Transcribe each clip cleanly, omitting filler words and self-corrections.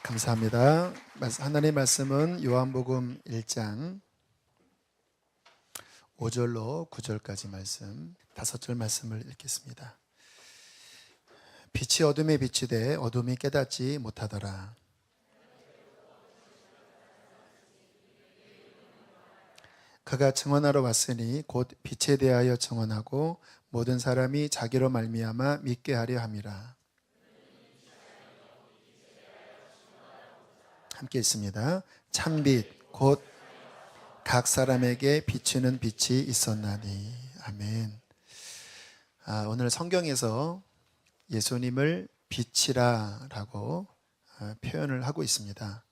감사합니다. 하나님의 말씀은 요한복음 1장 5절로 9절까지 말씀, 5절 말씀을 읽겠습니다. 빛이 어둠에 비치되 어둠이 깨닫지 못하더라. 그가 증언하러 왔으니 곧 빛에 대하여 증언하고 모든 사람이 자기로 말미암아 믿게 하려 함이라. 함께 있습니다. 참빛 곧 각 사람에게 비추는 빛이 있었나니. 아멘. 오늘 성경에서 예수님을 빛이라 라고 표현을 하고 있습니다.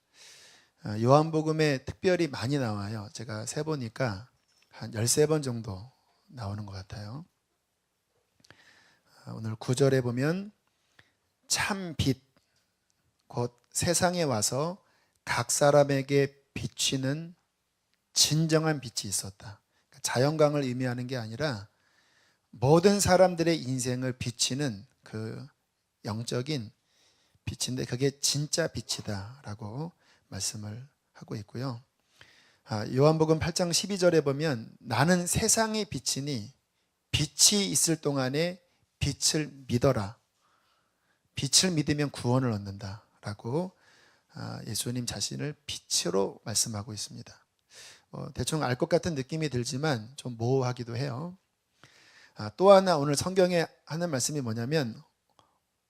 요한복음에 특별히 많이 나와요. 제가 세보니까 한 13번 정도 나오는 것 같아요. 오늘 9절에 보면 참빛 곧 세상에 와서 각 사람에게 비치는 진정한 빛이 있었다. 자연광을 의미하는 게 아니라 모든 사람들의 인생을 비치는 그 영적인 빛인데 그게 진짜 빛이다 라고 말씀을 하고 있고요. 요한복음 8장 12절에 보면 나는 세상의 빛이니 빛이 있을 동안에 빛을 믿어라. 빛을 믿으면 구원을 얻는다 라고 예수님 자신을 빛으로 말씀하고 있습니다. 대충 알 것 같은 느낌이 들지만 좀 모호하기도 해요. 또 하나 오늘 성경에 하는 말씀이 뭐냐면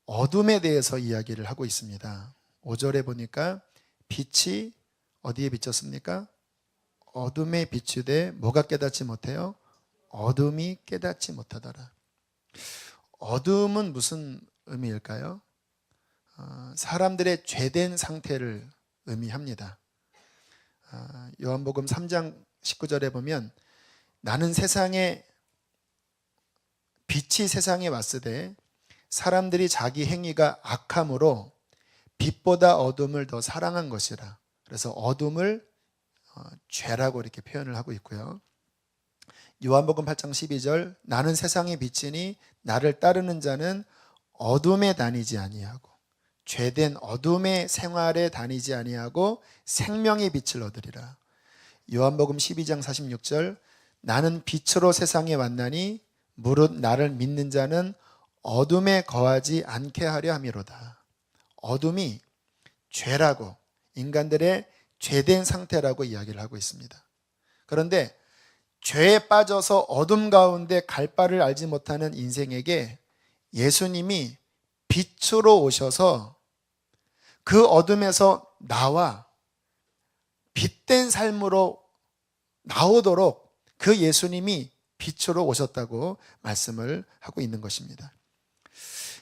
어둠에 대해서 이야기를 하고 있습니다. 5절에 보니까 빛이 어디에 비쳤습니까? 어둠에 비추되 뭐가 깨닫지 못해요? 어둠이 깨닫지 못하더라. 어둠은 무슨 의미일까요? 사람들의 죄된 상태를 의미합니다. 요한복음 3장 19절에 보면 나는 빛이 세상에 왔으되 사람들이 자기 행위가 악함으로 빛보다 어둠을 더 사랑한 것이라. 그래서 어둠을 죄라고 이렇게 표현을 하고 있고요. 요한복음 8장 12절 나는 세상의 빛이니 나를 따르는 자는 어둠에 다니지 아니하고 죄된 어둠의 생활에 다니지 아니하고 생명의 빛을 얻으리라. 요한복음 12장 46절 나는 빛으로 세상에 왔나니 무릇 나를 믿는 자는 어둠에 거하지 않게 하려 함이로다. 어둠이 죄라고 인간들의 죄된 상태라고 이야기를 하고 있습니다. 그런데 죄에 빠져서 어둠 가운데 갈 바를 알지 못하는 인생에게 예수님이 빛으로 오셔서 그 어둠에서 나와 빛된 삶으로 나오도록 그 예수님이 빛으로 오셨다고 말씀을 하고 있는 것입니다.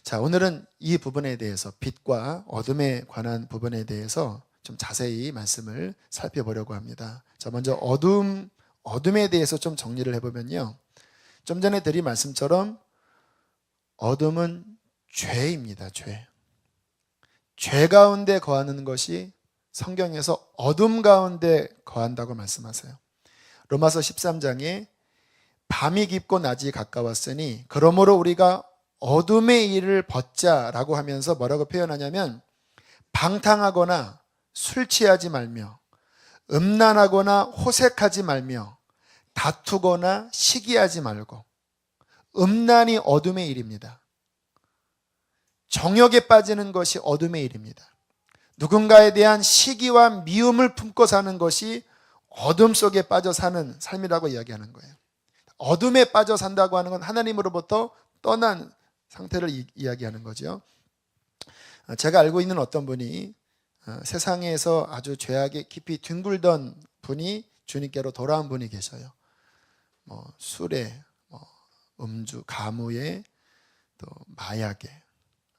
자, 오늘은 이 부분에 대해서 빛과 어둠에 관한 부분에 대해서 좀 자세히 말씀을 살펴보려고 합니다. 자, 먼저 어둠에 대해서 좀 정리를 해보면요. 좀 전에 드린 말씀처럼 어둠은 죄입니다. 죄 가운데 거하는 것이 성경에서 어둠 가운데 거한다고 말씀하세요. 로마서 13장에 밤이 깊고 낮이 가까웠으니 그러므로 우리가 어둠의 일을 벗자라고 하면서 뭐라고 표현하냐면 방탕하거나 술 취하지 말며 음란하거나 호색하지 말며 다투거나 시기하지 말고. 음란이 어둠의 일입니다. 정욕에 빠지는 것이 어둠의 일입니다. 누군가에 대한 시기와 미움을 품고 사는 것이 어둠 속에 빠져 사는 삶이라고 이야기하는 거예요. 어둠에 빠져 산다고 하는 건 하나님으로부터 떠난 상태를 이야기하는 거죠. 제가 알고 있는 어떤 분이 세상에서 아주 죄악에 깊이 뒹굴던 분이 주님께로 돌아온 분이 계셔요. 술에, 음주, 가무에, 또 마약에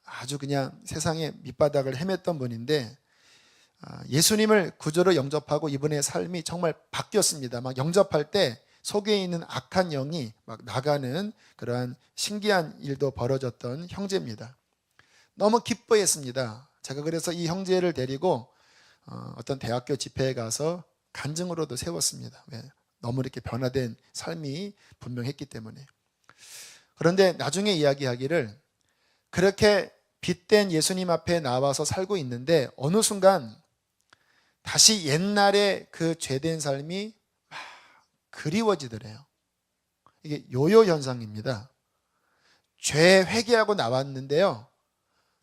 아주 그냥 세상의 밑바닥을 헤맸던 분인데 예수님을 구주로 영접하고 이분의 삶이 정말 바뀌었습니다. 막 영접할 때 속에 있는 악한 영이 막 나가는 그러한 신기한 일도 벌어졌던 형제입니다. 너무 기뻐했습니다. 제가 그래서 이 형제를 데리고 어떤 대학교 집회에 가서 간증으로도 세웠습니다. 왜? 너무 이렇게 변화된 삶이 분명했기 때문에. 그런데 나중에 이야기하기를 그렇게 빛된 예수님 앞에 나와서 살고 있는데 어느 순간 다시 옛날의 그 죄된 삶이 막 그리워지더래요. 이게 요요 현상입니다. 죄 회개하고 나왔는데요,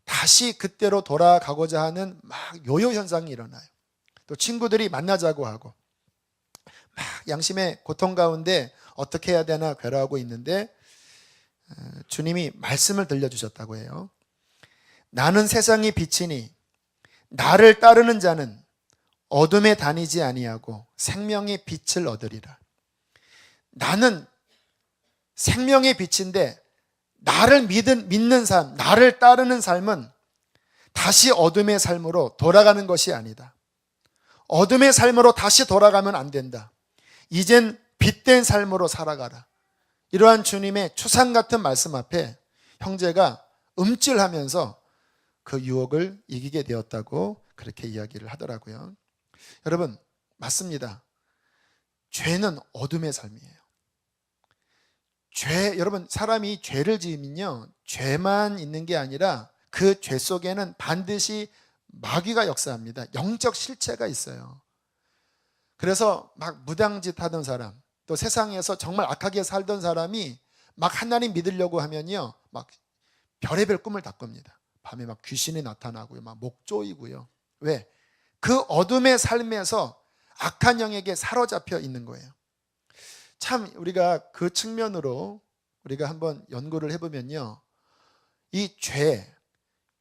다시 그때로 돌아가고자 하는 막 요요 현상이 일어나요. 또 친구들이 만나자고 하고 막 양심의 고통 가운데 어떻게 해야 되나 괴로워하고 있는데 주님이 말씀을 들려주셨다고 해요. 나는 세상의 빛이니 나를 따르는 자는 어둠에 다니지 아니하고 생명의 빛을 얻으리라. 나는 생명의 빛인데 나를 믿는 삶, 나를 따르는 삶은 다시 어둠의 삶으로 돌아가는 것이 아니다. 어둠의 삶으로 다시 돌아가면 안 된다. 이젠 빛된 삶으로 살아가라. 이러한 주님의 추상 같은 말씀 앞에 형제가 움찔하면서 그 유혹을 이기게 되었다고 그렇게 이야기를 하더라고요. 여러분, 맞습니다. 죄는 어둠의 삶이에요. 여러분, 사람이 죄를 지으면요, 죄만 있는 게 아니라 그 죄 속에는 반드시 마귀가 역사합니다. 영적 실체가 있어요. 그래서 막 무당짓 하던 사람, 또 세상에서 정말 악하게 살던 사람이 막 하나님 믿으려고 하면요, 막 별의별 꿈을 다 꿉니다. 밤에 막 귀신이 나타나고요, 막 목 조이고요. 왜? 그 어둠의 삶에서 악한 영에게 사로잡혀 있는 거예요. 참 우리가 그 측면으로 우리가 한번 연구를 해보면요, 이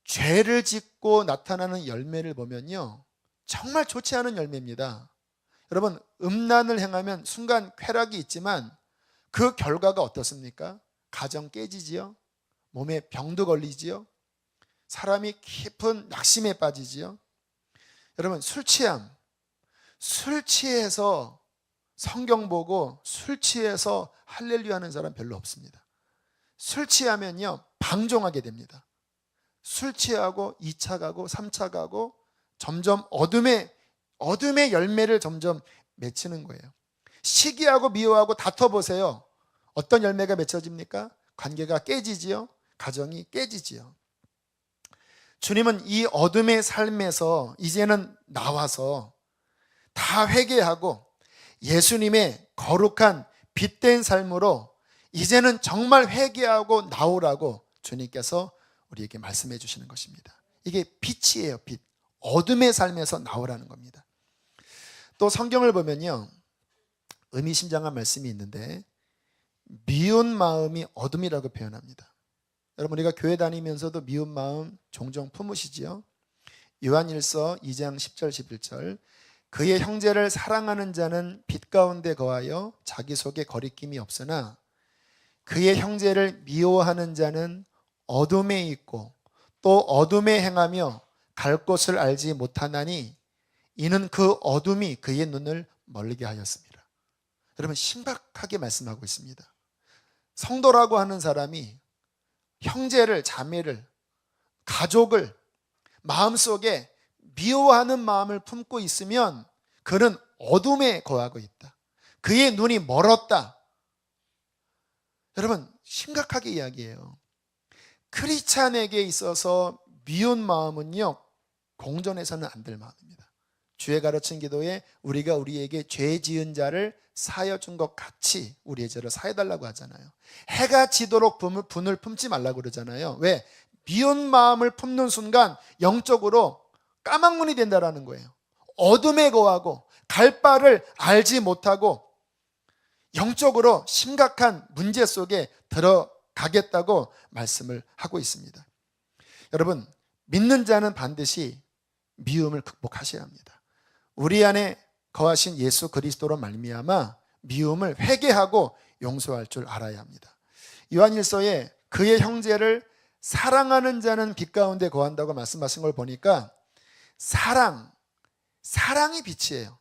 죄를 짓고 나타나는 열매를 보면요, 정말 좋지 않은 열매입니다. 여러분, 음란을 행하면 순간 쾌락이 있지만 그 결과가 어떻습니까? 가정 깨지지요, 몸에 병도 걸리지요, 사람이 깊은 낙심에 빠지지요. 여러분, 술 취해서 성경 보고 술 취해서 할렐루야 하는 사람 별로 없습니다. 술 취하면요, 방종하게 됩니다. 술 취하고 2차 가고 3차 가고 점점 어둠의 열매를 점점 맺히는 거예요. 시기하고 미워하고 다퉈보세요. 어떤 열매가 맺혀집니까? 관계가 깨지지요, 가정이 깨지지요. 주님은 이 어둠의 삶에서 이제는 나와서 다 회개하고 예수님의 거룩한 빛된 삶으로 이제는 정말 회개하고 나오라고 주님께서 우리에게 말씀해 주시는 것입니다. 이게 빛이에요, 빛. 어둠의 삶에서 나오라는 겁니다. 또 성경을 보면요, 의미심장한 말씀이 있는데 미운 마음이 어둠이라고 표현합니다. 여러분, 우리가 교회 다니면서도 미운 마음 종종 품으시지요? 요한일서 2장 10절 11절, 그의 형제를 사랑하는 자는 빛 가운데 거하여 자기 속에 거리낌이 없으나 그의 형제를 미워하는 자는 어둠에 있고 또 어둠에 행하며 갈 곳을 알지 못하나니 이는 그 어둠이 그의 눈을 멀게 하였습니다. 여러분, 심각하게 말씀하고 있습니다. 성도라고 하는 사람이 형제를, 자매를, 가족을 마음속에 미워하는 마음을 품고 있으면 그는 어둠에 거하고 있다. 그의 눈이 멀었다. 여러분, 심각하게 이야기해요. 크리스찬에게 있어서 미운 마음은요, 공존해서는 안 될 마음입니다. 주의 가르친 기도에 우리가 우리에게 죄 지은 자를 사하여 준 것 같이 우리의 죄를 사해달라고 하잖아요. 해가 지도록 분을 품지 말라고 그러잖아요. 왜? 미운 마음을 품는 순간 영적으로 까막눈이 된다라는 거예요. 어둠에 거하고 갈 바를 알지 못하고 영적으로 심각한 문제 속에 들어가겠다고 말씀을 하고 있습니다. 여러분, 믿는 자는 반드시 미움을 극복하셔야 합니다. 우리 안에 거하신 예수 그리스도로 말미암아 미움을 회개하고 용서할 줄 알아야 합니다. 요한일서에 그의 형제를 사랑하는 자는 빛 가운데 거한다고 말씀하신 걸 보니까 사랑이 빛이에요.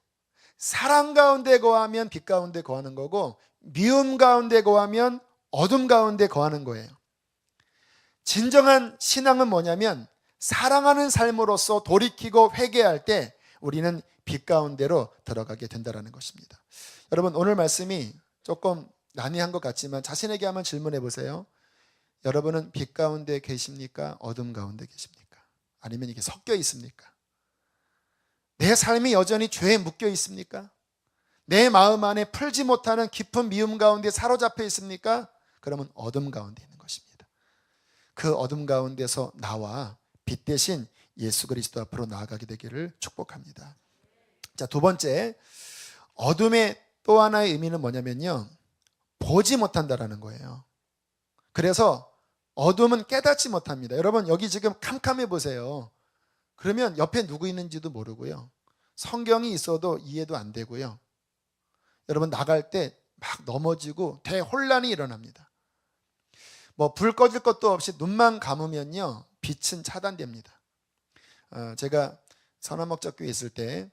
사랑 가운데 거하면 빛 가운데 거하는 거고 미움 가운데 거하면 어둠 가운데 거하는 거예요. 진정한 신앙은 뭐냐면 사랑하는 삶으로서 돌이키고 회개할 때 우리는 빛 가운데로 들어가게 된다는 것입니다. 여러분, 오늘 말씀이 조금 난해한 것 같지만 자신에게 한번 질문해 보세요. 여러분은 빛 가운데 계십니까? 어둠 가운데 계십니까? 아니면 이게 섞여 있습니까? 내 삶이 여전히 죄에 묶여 있습니까? 내 마음 안에 풀지 못하는 깊은 미움 가운데 사로잡혀 있습니까? 그러면 어둠 가운데 있는 것입니다. 그 어둠 가운데서 나와 빛 대신 예수 그리스도 앞으로 나아가게 되기를 축복합니다. 자, 두 번째, 어둠의 또 하나의 의미는 뭐냐면요, 보지 못한다라는 거예요. 그래서 어둠은 깨닫지 못합니다. 여러분, 여기 지금 캄캄해 보세요. 그러면 옆에 누구 있는지도 모르고요, 성경이 있어도 이해도 안 되고요, 여러분 나갈 때 막 넘어지고 대혼란이 일어납니다. 뭐 불 꺼질 것도 없이 눈만 감으면요, 빛은 차단됩니다. 제가 선화목적교회 있을 때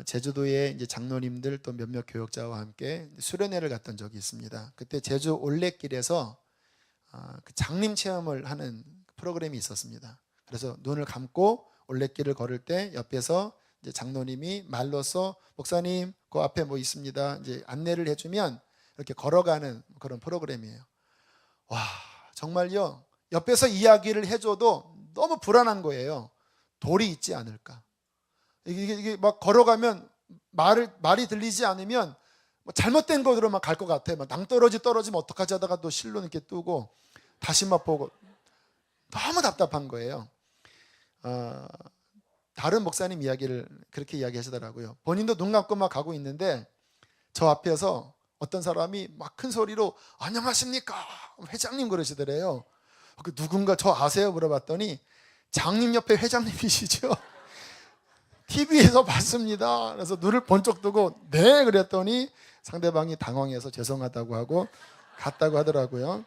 제주도에 이제 장로님들 또 몇몇 교역자와 함께 수련회를 갔던 적이 있습니다. 그때 제주 올레길에서 그 장림 체험을 하는 프로그램이 있었습니다. 그래서 눈을 감고 올레길을 걸을 때 옆에서 이제 장로님이 말로써 목사님 그 앞에 뭐 있습니다, 이제 안내를 해주면 이렇게 걸어가는 그런 프로그램이에요. 와, 정말요, 옆에서 이야기를 해줘도 너무 불안한 거예요. 돌이 있지 않을까, 이게 막 걸어가면 말이 들리지 않으면 뭐 잘못된 곳으로만 갈 것 같아요. 막 떨어지면 어떡하지 하다가 또 실로 이렇게 뜨고 다시 막 보고 너무 답답한 거예요. 다른 목사님 이야기를 그렇게 이야기하시더라고요. 본인도 눈 감고 막 가고 있는데 저 앞에서 어떤 사람이 막 큰 소리로 안녕하십니까 회장님 그러시더래요. 그 누군가 저 아세요? 물어봤더니 장님 옆에 회장님이시죠? TV에서 봤습니다. 그래서 눈을 번쩍 뜨고 네 그랬더니 상대방이 당황해서 죄송하다고 하고 갔다고 하더라고요.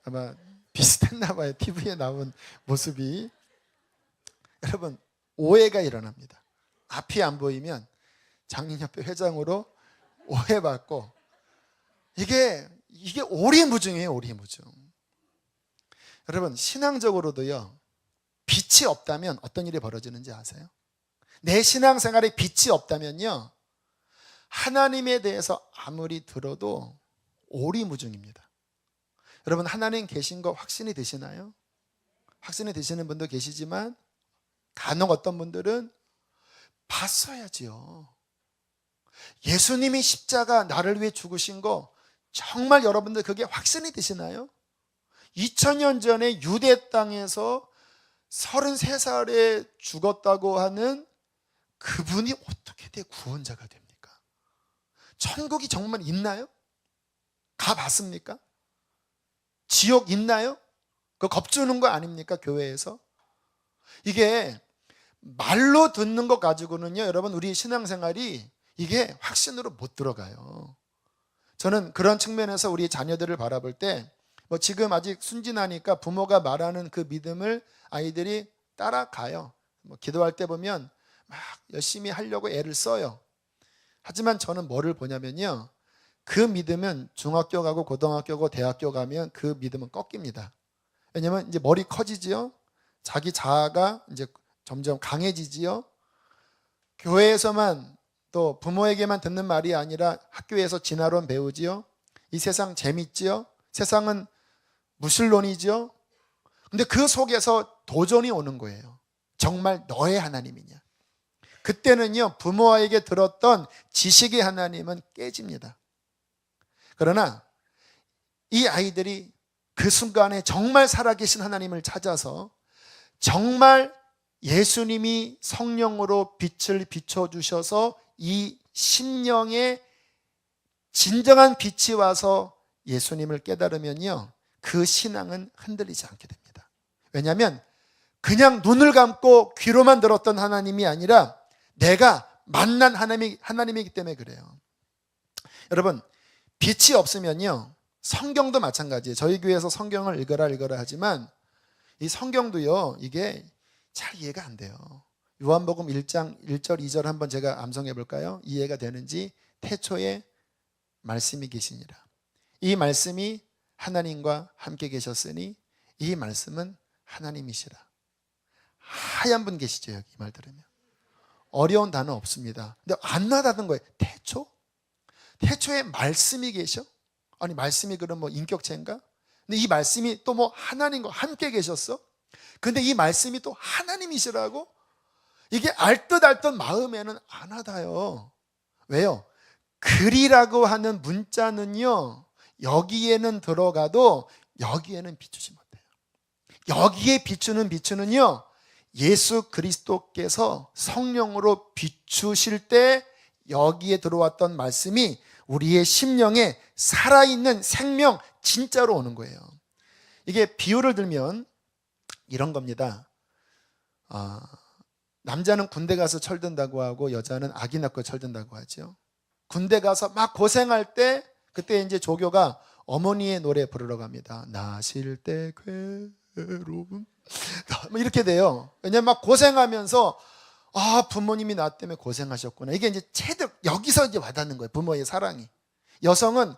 아마 비슷했나 봐요, TV에 나온 모습이. 여러분, 오해가 일어납니다. 앞이 안 보이면 장님 옆에 회장으로 오해받고, 이게 오리무중이에요, 오리무중. 여러분, 신앙적으로도요, 빛이 없다면 어떤 일이 벌어지는지 아세요? 내 신앙생활에 빛이 없다면요, 하나님에 대해서 아무리 들어도 오리무중입니다. 여러분, 하나님 계신 거 확신이 되시나요? 확신이 되시는 분도 계시지만 간혹 어떤 분들은 봤어야지요. 예수님이 십자가 나를 위해 죽으신 거 정말 여러분들 그게 확신이 되시나요? 2000년 전에 유대 땅에서 33살에 죽었다고 하는 그분이 어떻게 내 구원자가 됩니까? 천국이 정말 있나요? 가봤습니까? 지옥 있나요? 그거 겁주는 거 아닙니까? 교회에서? 이게 말로 듣는 것 가지고는요, 여러분, 우리 신앙생활이 이게 확신으로 못 들어가요. 저는 그런 측면에서 우리 자녀들을 바라볼 때, 뭐 지금 아직 순진하니까 부모가 말하는 그 믿음을 아이들이 따라가요. 뭐 기도할 때 보면 막 열심히 하려고 애를 써요. 하지만 저는 뭐를 보냐면요, 그 믿음은 중학교 가고 고등학교 가고 대학교 가면 그 믿음은 꺾입니다. 왜냐면 이제 머리 커지지요, 자기 자아가 이제 점점 강해지지요, 교회에서만 또 부모에게만 듣는 말이 아니라 학교에서 진화론 배우지요, 이 세상 재밌지요, 세상은 무신론이죠. 근데 그 속에서 도전이 오는 거예요. 정말 너의 하나님이냐? 그때는요, 부모에게 들었던 지식의 하나님은 깨집니다. 그러나 이 아이들이 그 순간에 정말 살아계신 하나님을 찾아서 정말 예수님이 성령으로 빛을 비춰주셔서 이 심령에 진정한 빛이 와서 예수님을 깨달으면요, 그 신앙은 흔들리지 않게 됩니다. 왜냐하면 그냥 눈을 감고 귀로만 들었던 하나님이 아니라 내가 만난 하나님이기 때문에 그래요. 여러분, 빛이 없으면요, 성경도 마찬가지예요. 저희 교회에서 성경을 읽어라 하지만 이 성경도요, 이게 잘 이해가 안 돼요. 요한복음 1장 1절 2절 한번 제가 암송해 볼까요? 이해가 되는지. 태초에 말씀이 계시니라. 이 말씀이 하나님과 함께 계셨으니 이 말씀은 하나님이시라. 하얀 분 계시죠, 여기 말 들으면. 어려운 단어 없습니다. 근데 안 와닿는 거예요. 태초? 태초에 말씀이 계셔? 아니, 말씀이 그럼 뭐 인격체인가? 근데 이 말씀이 또 뭐 하나님과 함께 계셨어? 근데 이 말씀이 또 하나님이시라고? 이게 알듯 마음에는 안 와닿아요. 왜요? 글이라고 하는 문자는요, 여기에는 들어가도 여기에는 비추지 못해요. 여기에 비추는요, 예수 그리스도께서 성령으로 비추실 때 여기에 들어왔던 말씀이 우리의 심령에 살아있는 생명 진짜로 오는 거예요. 이게 비유를 들면 이런 겁니다. 남자는 군대 가서 철든다고 하고 여자는 아기 낳고 철든다고 하죠. 군대 가서 막 고생할 때 그때 이제 조교가 어머니의 노래 부르러 갑니다. 나실 때 괴로움 이렇게 돼요. 왜냐면 막 고생하면서 부모님이 나 때문에 고생하셨구나. 이게 이제 체득 여기서 이제 와닿는 거예요. 부모의 사랑이. 여성은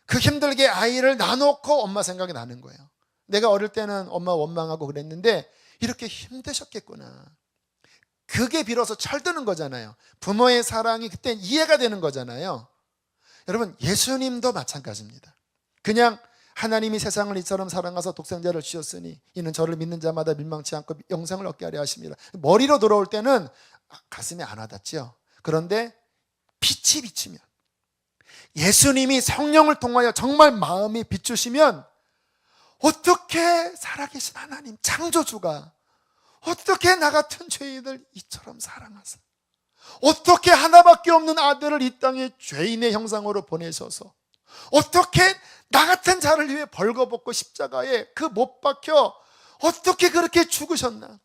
그 힘들게 아이를 낳아놓고 엄마 생각이 나는 거예요. 내가 어릴 때는 엄마 원망하고 그랬는데 이렇게 힘드셨겠구나. 그게 비로소 철드는 거잖아요. 부모의 사랑이 그때 이해가 되는 거잖아요. 여러분, 예수님도 마찬가지입니다. 그냥 하나님이 세상을 이처럼 사랑하사 독생자를 주셨으니 이는 저를 믿는 자마다 밀망치 않고 영생을 얻게 하려 하십니다. 머리로 들어올 때는 가슴에 안 와닿죠. 그런데 빛이 비치면, 예수님이 성령을 통하여 정말 마음이 비추시면 어떻게 살아계신 하나님 창조주가 어떻게 나 같은 죄인을 이처럼 사랑하사, 어떻게 하나밖에 없는 아들을 이 땅에 죄인의 형상으로 보내셔서 어떻게 나 같은 자를 위해 벌거벗고 십자가에 그 못 박혀 어떻게 그렇게 죽으셨나,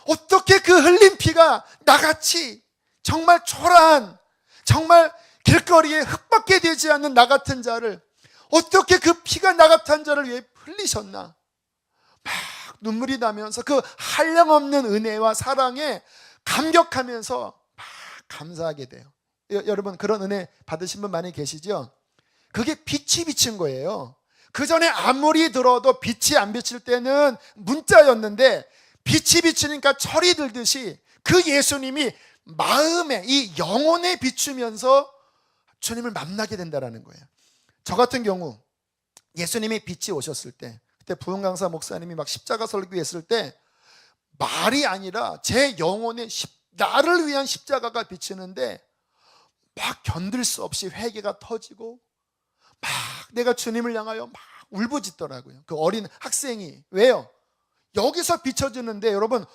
어떻게 그 흘린 피가 나같이 정말 초라한, 정말 길거리에 흙밖에 되지 않는 나 같은 자를 어떻게 그 피가 나 같은 자를 위해 흘리셨나, 막 눈물이 나면서 그 한량없는 은혜와 사랑에 감격하면서 막 감사하게 돼요. 여러분, 그런 은혜 받으신 분 많이 계시죠? 그게 빛이 비친 거예요. 그 전에 아무리 들어도 빛이 안 비칠 때는 문자였는데 빛이 비치니까 철이 들듯이 그 예수님이 마음에, 이 영혼에 비추면서 주님을 만나게 된다는 거예요. 저 같은 경우 예수님이 빛이 오셨을 때, 그때 부흥강사 목사님이 막 십자가 설교했을 때 말이 아니라 제 영혼에 나를 위한 십자가가 비치는데 막 견딜 수 없이 회개가 터지고 막 내가 주님을 향하여 막 울부짖더라고요. 그 어린 학생이. 왜요? 여기서 비춰주는데 여러분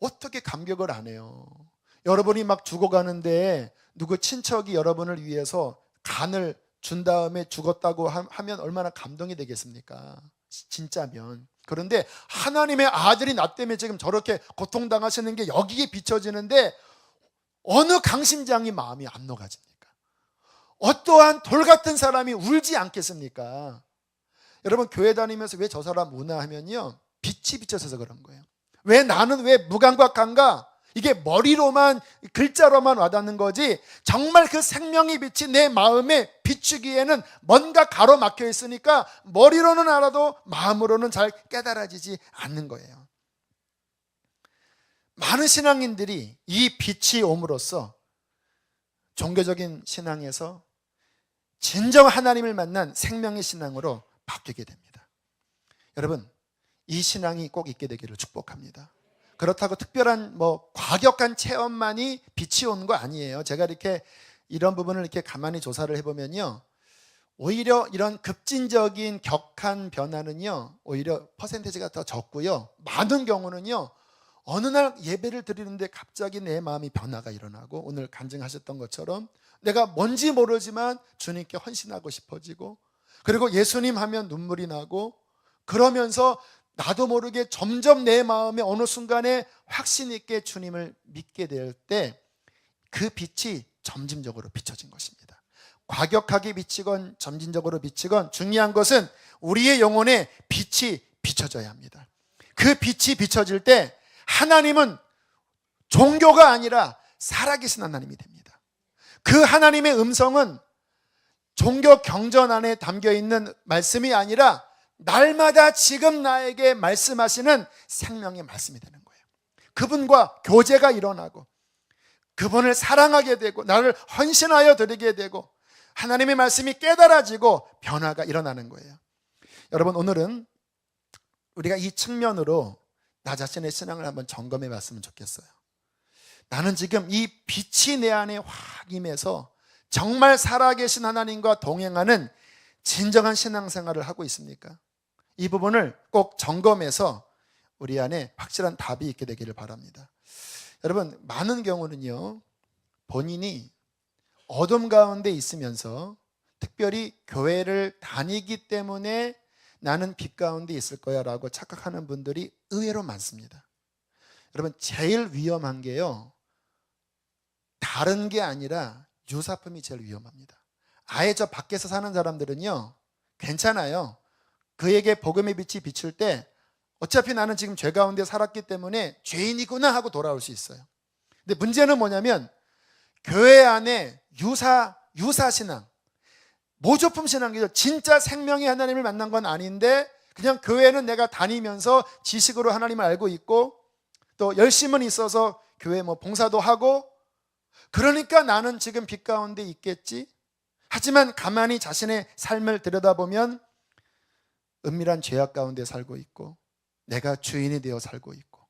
어떻게 감격을 안 해요? 여러분이 막 죽어가는데 누구 친척이 여러분을 위해서 간을 준 다음에 죽었다고 하면 얼마나 감동이 되겠습니까? 진짜면. 그런데 하나님의 아들이 나 때문에 지금 저렇게 고통당하시는 게 여기에 비춰지는데 어느 강심장이 마음이 안 녹아집니까? 어떠한 돌 같은 사람이 울지 않겠습니까? 여러분, 교회 다니면서 왜 저 사람 우나 하면요, 빛이 비춰져서 그런 거예요. 왜 나는 왜 무감각한가? 이게 머리로만, 글자로만 와닿는 거지 정말 그 생명이 빛이 내 마음에 비추기에는 뭔가 가로막혀 있으니까 머리로는 알아도 마음으로는 잘 깨달아지지 않는 거예요. 많은 신앙인들이 이 빛이 옴으로써 종교적인 신앙에서 진정 하나님을 만난 생명의 신앙으로 바뀌게 됩니다. 여러분, 이 신앙이 꼭 있게 되기를 축복합니다. 그렇다고 특별한 과격한 체험만이 빛이 오는 거 아니에요. 제가 이렇게 이런 부분을 이렇게 가만히 조사를 해보면요, 오히려 이런 급진적인 격한 변화는요 오히려 퍼센테이지가 더 적고요, 많은 경우는요 어느 날 예배를 드리는데 갑자기 내 마음이 변화가 일어나고, 오늘 간증하셨던 것처럼 내가 뭔지 모르지만 주님께 헌신하고 싶어지고, 그리고 예수님 하면 눈물이 나고, 그러면서 나도 모르게 점점 내 마음에 어느 순간에 확신 있게 주님을 믿게 될 때 그 빛이 점진적으로 비춰진 것입니다. 과격하게 비치건 점진적으로 비치건 중요한 것은 우리의 영혼에 빛이 비춰져야 합니다. 그 빛이 비춰질 때 하나님은 종교가 아니라 살아계신 하나님이 됩니다. 그 하나님의 음성은 종교 경전 안에 담겨있는 말씀이 아니라 날마다 지금 나에게 말씀하시는 생명의 말씀이 되는 거예요. 그분과 교제가 일어나고 그분을 사랑하게 되고 나를 헌신하여 드리게 되고 하나님의 말씀이 깨달아지고 변화가 일어나는 거예요. 여러분, 오늘은 우리가 이 측면으로 나 자신의 신앙을 한번 점검해 봤으면 좋겠어요. 나는 지금 이 빛이 내 안에 확 임해서 정말 살아계신 하나님과 동행하는 진정한 신앙생활을 하고 있습니까? 이 부분을 꼭 점검해서 우리 안에 확실한 답이 있게 되기를 바랍니다. 여러분, 많은 경우는요, 본인이 어둠 가운데 있으면서 특별히 교회를 다니기 때문에 나는 빛 가운데 있을 거야 라고 착각하는 분들이 의외로 많습니다. 여러분, 제일 위험한 게요, 다른 게 아니라 유사품이 제일 위험합니다. 아예 저 밖에서 사는 사람들은요, 괜찮아요. 그에게 복음의 빛이 비출 때 어차피 나는 지금 죄 가운데 살았기 때문에 죄인이구나 하고 돌아올 수 있어요. 근데 문제는 뭐냐면 교회 안에 유사신앙, 모조품 신앙이죠. 진짜 생명의 하나님을 만난 건 아닌데 그냥 교회는 내가 다니면서 지식으로 하나님을 알고 있고 또 열심은 있어서 교회 봉사도 하고 그러니까 나는 지금 빛 가운데 있겠지. 하지만 가만히 자신의 삶을 들여다보면 은밀한 죄악 가운데 살고 있고 내가 주인이 되어 살고 있고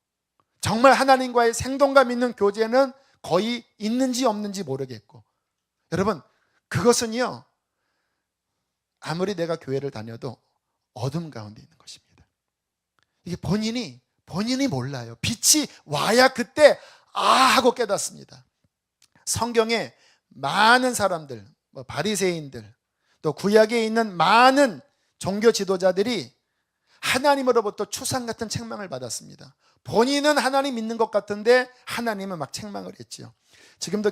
정말 하나님과의 생동감 있는 교제는 거의 있는지 없는지 모르겠고 여러분, 그것은요 아무리 내가 교회를 다녀도 어둠 가운데 있는 것입니다. 이게 본인이 몰라요. 빛이 와야 그때 하고 깨닫습니다. 성경에 많은 사람들, 바리새인들, 또 구약에 있는 많은 종교 지도자들이 하나님으로부터 추상 같은 책망을 받았습니다. 본인은 하나님 믿는 것 같은데 하나님은 막 책망을 했지요. 지금도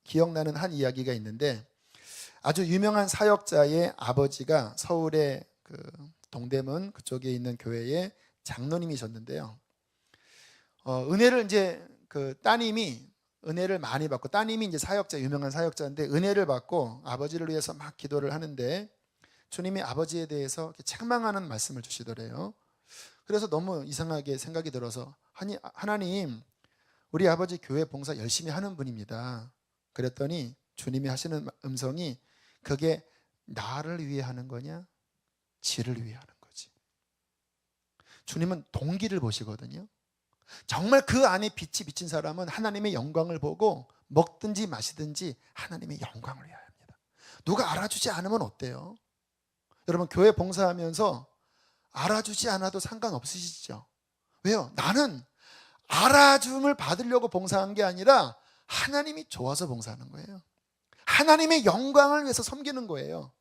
기억나는 한 이야기가 있는데 아주 유명한 사역자의 아버지가 서울의 그 동대문 그쪽에 있는 교회의 장로님이셨는데요. 은혜를 이제 그 따님이 은혜를 많이 받고 따님이 이제 유명한 사역자인데 은혜를 받고 아버지를 위해서 막 기도를 하는데 주님이 아버지에 대해서 이렇게 책망하는 말씀을 주시더래요. 그래서 너무 이상하게 생각이 들어서 하나님, 우리 아버지 교회 봉사 열심히 하는 분입니다. 그랬더니 주님이 하시는 음성이 그게 나를 위해 하는 거냐? 지를 위해 하는 거지. 주님은 동기를 보시거든요. 정말 그 안에 빛이 비친 사람은 하나님의 영광을 보고 먹든지 마시든지 하나님의 영광을 위하여 합니다. 누가 알아주지 않으면 어때요? 여러분, 교회 봉사하면서 알아주지 않아도 상관없으시죠? 왜요? 나는 알아줌을 받으려고 봉사한 게 아니라 하나님이 좋아서 봉사하는 거예요. 하나님의 영광을 위해서 섬기는 거예요.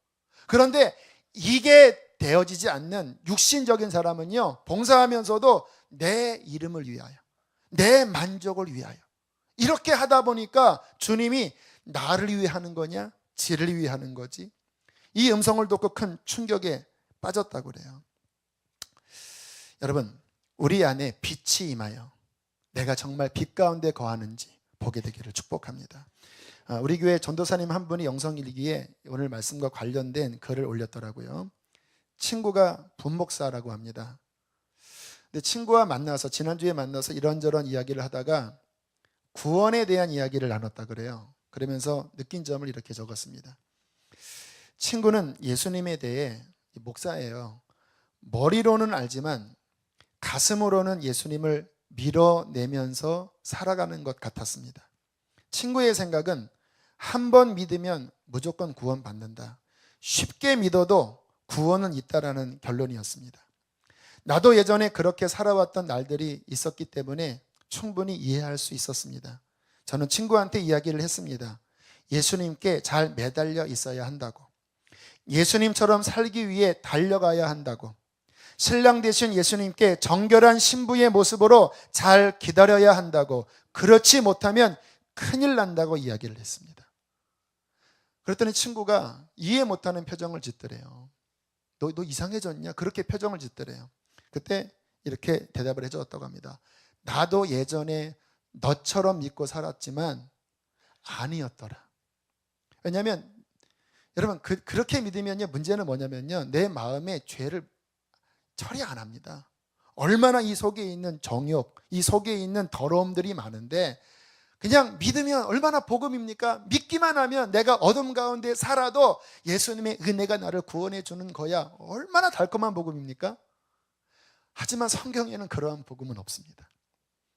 그런데 이게 되어지지 않는 육신적인 사람은요, 봉사하면서도 내 이름을 위하여, 내 만족을 위하여 이렇게 하다 보니까 주님이 나를 위해 하는 거냐? 지를 위해 하는 거지. 이 음성을 듣고 큰 충격에 빠졌다고 그래요. 여러분, 우리 안에 빛이 임하여 내가 정말 빛 가운데 거하는지 보게 되기를 축복합니다. 우리 교회 전도사님 한 분이 영성일기에 오늘 말씀과 관련된 글을 올렸더라고요. 친구가 분목사라고 합니다. 근데 친구와 지난주에 만나서 이런저런 이야기를 하다가 구원에 대한 이야기를 나눴다 그래요. 그러면서 느낀 점을 이렇게 적었습니다. 친구는 예수님에 대해, 목사예요, 머리로는 알지만 가슴으로는 예수님을 밀어내면서 살아가는 것 같았습니다. 친구의 생각은 한 번 믿으면 무조건 구원받는다, 쉽게 믿어도 구원은 있다라는 결론이었습니다. 나도 예전에 그렇게 살아왔던 날들이 있었기 때문에 충분히 이해할 수 있었습니다. 저는 친구한테 이야기를 했습니다. 예수님께 잘 매달려 있어야 한다고, 예수님처럼 살기 위해 달려가야 한다고, 신랑 되신 예수님께 정결한 신부의 모습으로 잘 기다려야 한다고, 그렇지 못하면 큰일 난다고 이야기를 했습니다. 그랬더니 친구가 이해 못하는 표정을 짓더래요. 너 이상해졌냐? 그렇게 표정을 짓더래요. 그때 이렇게 대답을 해줬다고 합니다. 나도 예전에 너처럼 믿고 살았지만 아니었더라. 왜냐하면 여러분, 그렇게 믿으면요, 문제는 뭐냐면요, 내 마음에 죄를 처리 안 합니다. 얼마나 이 속에 있는 정욕, 이 속에 있는 더러움들이 많은데 그냥 믿으면 얼마나 복음입니까? 믿기만 하면 내가 어둠 가운데 살아도 예수님의 은혜가 나를 구원해 주는 거야. 얼마나 달콤한 복음입니까? 하지만 성경에는 그러한 복음은 없습니다.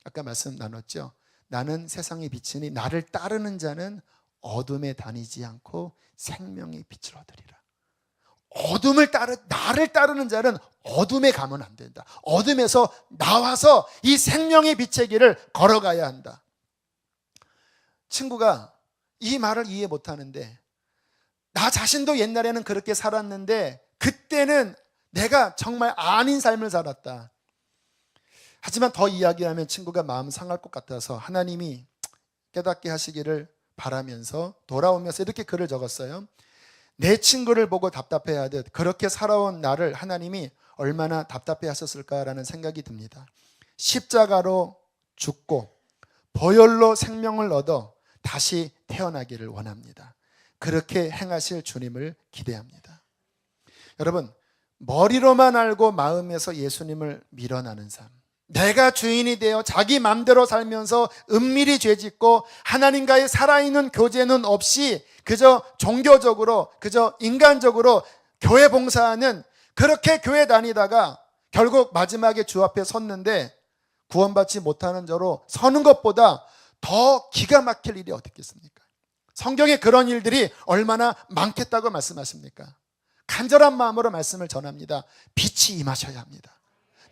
아까 말씀 나눴죠. 나는 세상의 빛이니 나를 따르는 자는 어둠에 다니지 않고 생명의 빛을 얻으리라. 나를 따르는 자는 어둠에 가면 안 된다. 어둠에서 나와서 이 생명의 빛의 길을 걸어가야 한다. 친구가 이 말을 이해 못하는데, 나 자신도 옛날에는 그렇게 살았는데 그때는 내가 정말 아닌 삶을 살았다. 하지만 더 이야기하면 친구가 마음 상할 것 같아서 하나님이 깨닫게 하시기를 바라면서 돌아오면서 이렇게 글을 적었어요. 내 친구를 보고 답답해하듯 그렇게 살아온 나를 하나님이 얼마나 답답해 하셨을까라는 생각이 듭니다. 십자가로 죽고 보혈로 생명을 얻어 다시 태어나기를 원합니다. 그렇게 행하실 주님을 기대합니다. 여러분, 머리로만 알고 마음에서 예수님을 밀어나는 삶, 내가 주인이 되어 자기 맘대로 살면서 은밀히 죄짓고 하나님과의 살아있는 교제는 없이 그저 종교적으로, 그저 인간적으로 교회 봉사하는, 그렇게 교회 다니다가 결국 마지막에 주 앞에 섰는데 구원받지 못하는 자로 서는 것보다 더 기가 막힐 일이 어디 있겠습니까? 성경에 그런 일들이 얼마나 많겠다고 말씀하십니까? 간절한 마음으로 말씀을 전합니다. 빛이 임하셔야 합니다.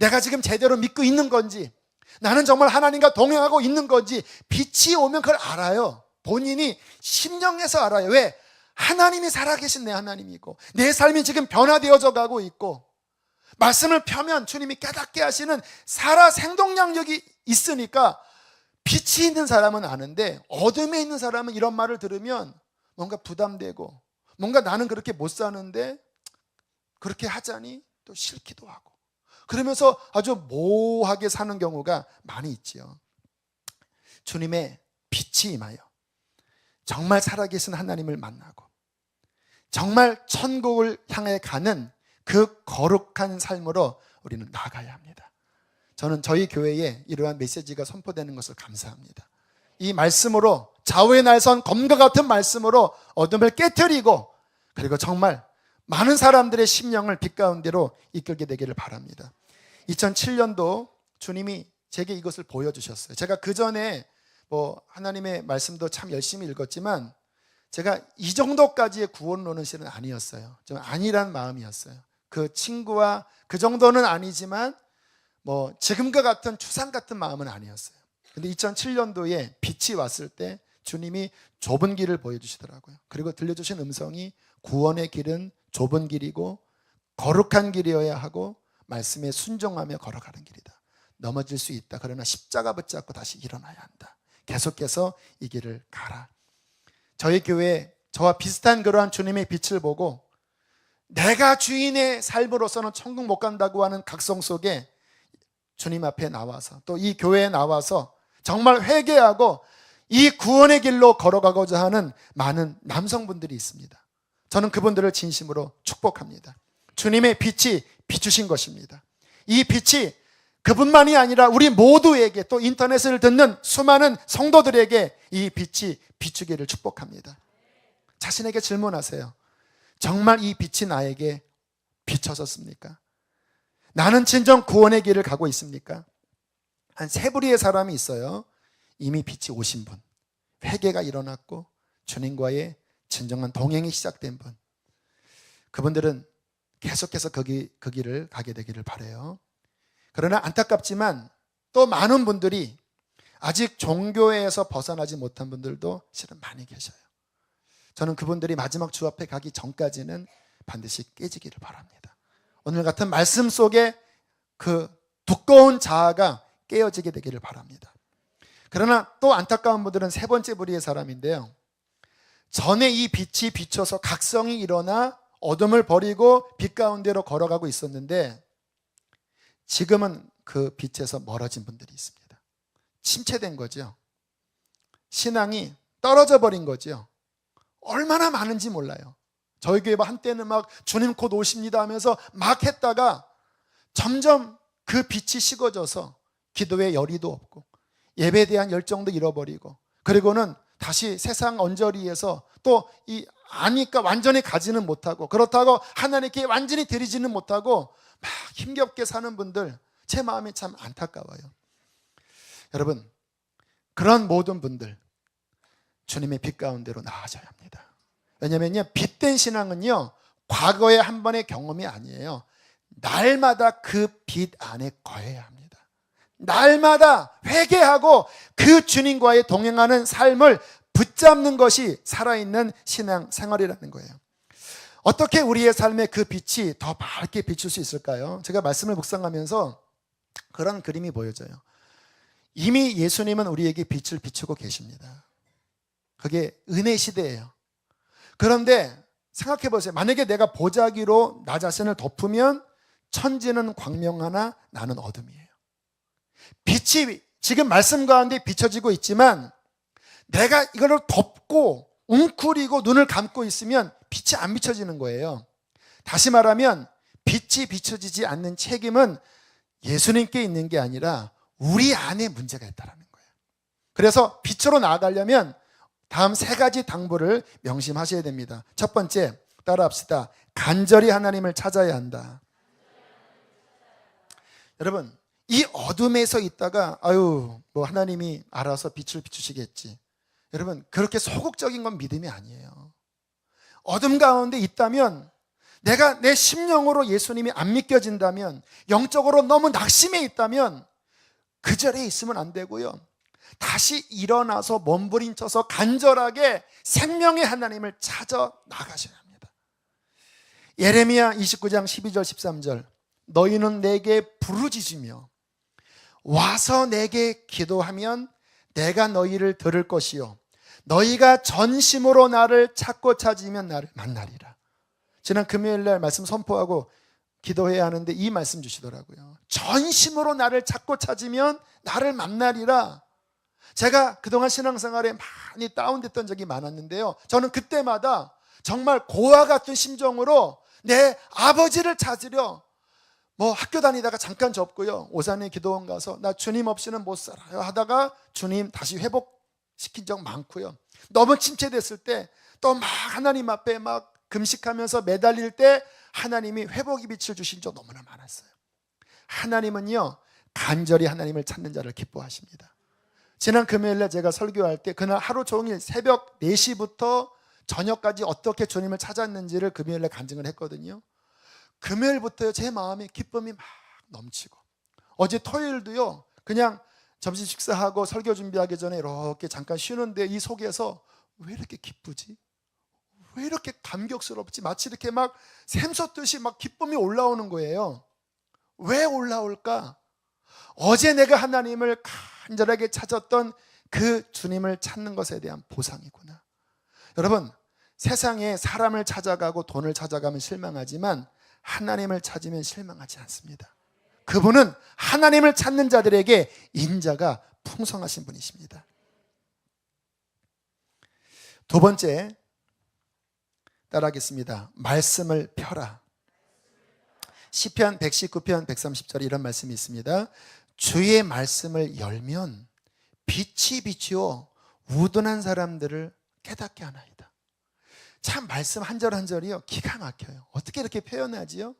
내가 지금 제대로 믿고 있는 건지, 나는 정말 하나님과 동행하고 있는 건지, 빛이 오면 그걸 알아요. 본인이 심령에서 알아요. 왜? 하나님이 살아계신 내 하나님이고 내 삶이 지금 변화되어져 가고 있고, 말씀을 펴면 주님이 깨닫게 하시는 살아 생동력이 있으니까 빛이 있는 사람은 아는데, 어둠에 있는 사람은 이런 말을 들으면 뭔가 부담되고, 뭔가 나는 그렇게 못 사는데 그렇게 하자니 또 싫기도 하고, 그러면서 아주 모호하게 사는 경우가 많이 있지요. 주님의 빛이 임하여 정말 살아계신 하나님을 만나고 정말 천국을 향해 가는 그 거룩한 삶으로 우리는 나아가야 합니다. 저는 저희 교회에 이러한 메시지가 선포되는 것을 감사합니다. 이 말씀으로, 좌우의 날선 검과 같은 말씀으로 어둠을 깨트리고, 그리고 정말 많은 사람들의 심령을 빛 가운데로 이끌게 되기를 바랍니다. 2007년도 주님이 제게 이것을 보여주셨어요. 제가 그 전에 하나님의 말씀도 참 열심히 읽었지만 제가 이 정도까지의 구원론은 실은 아니었어요. 좀 아니란 마음이었어요. 그 친구와 그 정도는 아니지만 지금과 같은 추상 같은 마음은 아니었어요. 근데 2007년도에 빛이 왔을 때 주님이 좁은 길을 보여주시더라고요. 그리고 들려주신 음성이 구원의 길은 좁은 길이고 거룩한 길이어야 하고 말씀에 순종하며 걸어가는 길이다. 넘어질 수 있다. 그러나 십자가 붙잡고 다시 일어나야 한다. 계속해서 이 길을 가라. 저희 교회에 저와 비슷한 그러한 주님의 빛을 보고 내가 주인의 삶으로서는 천국 못 간다고 하는 각성 속에 주님 앞에 나와서, 또 이 교회에 나와서 정말 회개하고 이 구원의 길로 걸어가고자 하는 많은 남성분들이 있습니다. 저는 그분들을 진심으로 축복합니다. 주님의 빛이 비추신 것입니다. 이 빛이 그분만이 아니라 우리 모두에게, 또 인터넷을 듣는 수많은 성도들에게 이 빛이 비추기를 축복합니다. 자신에게 질문하세요. 정말 이 빛이 나에게 비춰졌습니까? 나는 진정 구원의 길을 가고 있습니까? 한 세 부류의 사람이 있어요. 이미 빛이 오신 분, 회개가 일어났고 주님과의 진정한 동행이 시작된 분, 그분들은 계속해서 그 길을 가게 되기를 바라요. 그러나 안타깝지만 또 많은 분들이 아직 종교에서 벗어나지 못한 분들도 실은 많이 계셔요. 저는 그분들이 마지막 주 앞에 가기 전까지는 반드시 깨지기를 바랍니다. 오늘 같은 말씀 속에 그 두꺼운 자아가 깨어지게 되기를 바랍니다. 그러나 또 안타까운 분들은 세 번째 부류의 사람인데요. 전에 이 빛이 비춰서 각성이 일어나 어둠을 버리고 빛 가운데로 걸어가고 있었는데 지금은 그 빛에서 멀어진 분들이 있습니다. 침체된 거죠. 신앙이 떨어져 버린 거죠. 얼마나 많은지 몰라요. 저희 교회 한때는 막 주님 곧 오십니다 하면서 막 했다가 점점 그 빛이 식어져서 기도에 열의도 없고 예배에 대한 열정도 잃어버리고, 그리고는 다시 세상 언저리에서 또 이 아니까 완전히 가지는 못하고, 그렇다고 하나님께 완전히 드리지는 못하고 막 힘겹게 사는 분들, 제 마음이 참 안타까워요. 여러분, 그런 모든 분들 주님의 빛 가운데로 나아져야 합니다. 왜냐면요, 빛된 신앙은요, 과거의 한 번의 경험이 아니에요. 날마다 그 빛 안에 거해야 합니다. 날마다 회개하고 그 주님과의 동행하는 삶을 붙잡는 것이 살아있는 신앙 생활이라는 거예요. 어떻게 우리의 삶에 그 빛이 더 밝게 비출 수 있을까요? 제가 말씀을 묵상하면서 그런 그림이 보여져요. 이미 예수님은 우리에게 빛을 비추고 계십니다. 그게 은혜 시대예요. 그런데 생각해 보세요. 만약에 내가 보자기로 나 자신을 덮으면 천지는 광명하나 나는 어둠이에요. 빛이 지금 말씀 가운데 비춰지고 있지만 내가 이거를 덮고 웅크리고 눈을 감고 있으면 빛이 안 비춰지는 거예요. 다시 말하면 빛이 비춰지지 않는 책임은 예수님께 있는 게 아니라 우리 안에 문제가 있다는 거예요. 그래서 빛으로 나아가려면 다음 세 가지 당부를 명심하셔야 됩니다. 첫 번째, 따라합시다. 간절히 하나님을 찾아야 한다. 여러분, 이 어둠에서 있다가 뭐 하나님이 알아서 빛을 비추시겠지. 여러분, 그렇게 소극적인 건 믿음이 아니에요. 어둠 가운데 있다면, 내가 내 심령으로 예수님이 안 믿겨진다면, 영적으로 너무 낙심해 있다면 그 자리에 있으면 안 되고요, 다시 일어나서 몸부림쳐서 간절하게 생명의 하나님을 찾아 나가셔야 합니다. 예레미야 29장 12절 13절, 너희는 내게 부르짖으며 와서 내게 기도하면 내가 너희를 들을 것이요 너희가 전심으로 나를 찾고 찾으면 나를 만나리라. 지난 금요일 날 말씀 선포하고 기도해야 하는데 이 말씀 주시더라고요. 전심으로 나를 찾고 찾으면 나를 만나리라. 제가 그동안 신앙생활에 많이 다운됐던 적이 많았는데요, 저는 그때마다 정말 고아 같은 심정으로 내 아버지를 찾으려 학교 다니다가 잠깐 접고요, 오산의 기도원 가서 나 주님 없이는 못 살아요 하다가 주님 다시 회복시킨 적 많고요, 너무 침체됐을 때 또 막 하나님 앞에 막 금식하면서 매달릴 때 하나님이 회복의 빛을 주신 적 너무나 많았어요. 하나님은요, 간절히 하나님을 찾는 자를 기뻐하십니다. 지난 금요일날 제가 설교할 때 그날 하루 종일 새벽 4시부터 저녁까지 어떻게 주님을 찾았는지를 금요일날 간증을 했거든요. 금요일부터 제 마음에 기쁨이 막 넘치고, 어제 토요일도요, 그냥 점심 식사하고 설교 준비하기 전에 이렇게 잠깐 쉬는데 이 속에서 왜 이렇게 기쁘지? 왜 이렇게 감격스럽지? 마치 이렇게 막 샘솟듯이 막 기쁨이 올라오는 거예요. 왜 올라올까? 어제 내가 하나님을 간절하게 찾았던 그 주님을 찾는 것에 대한 보상이구나. 여러분, 세상에 사람을 찾아가고 돈을 찾아가면 실망하지만 하나님을 찾으면 실망하지 않습니다. 그분은 하나님을 찾는 자들에게 인자가 풍성하신 분이십니다. 두 번째, 따라하겠습니다. 말씀을 펴라. 시편 119편 130절에 이런 말씀이 있습니다. 주의 말씀을 열면 빛이 비추어 우둔한 사람들을 깨닫게 하나이다. 참 말씀 한 절 한 절이요, 기가 막혀요. 어떻게 이렇게 표현하지요?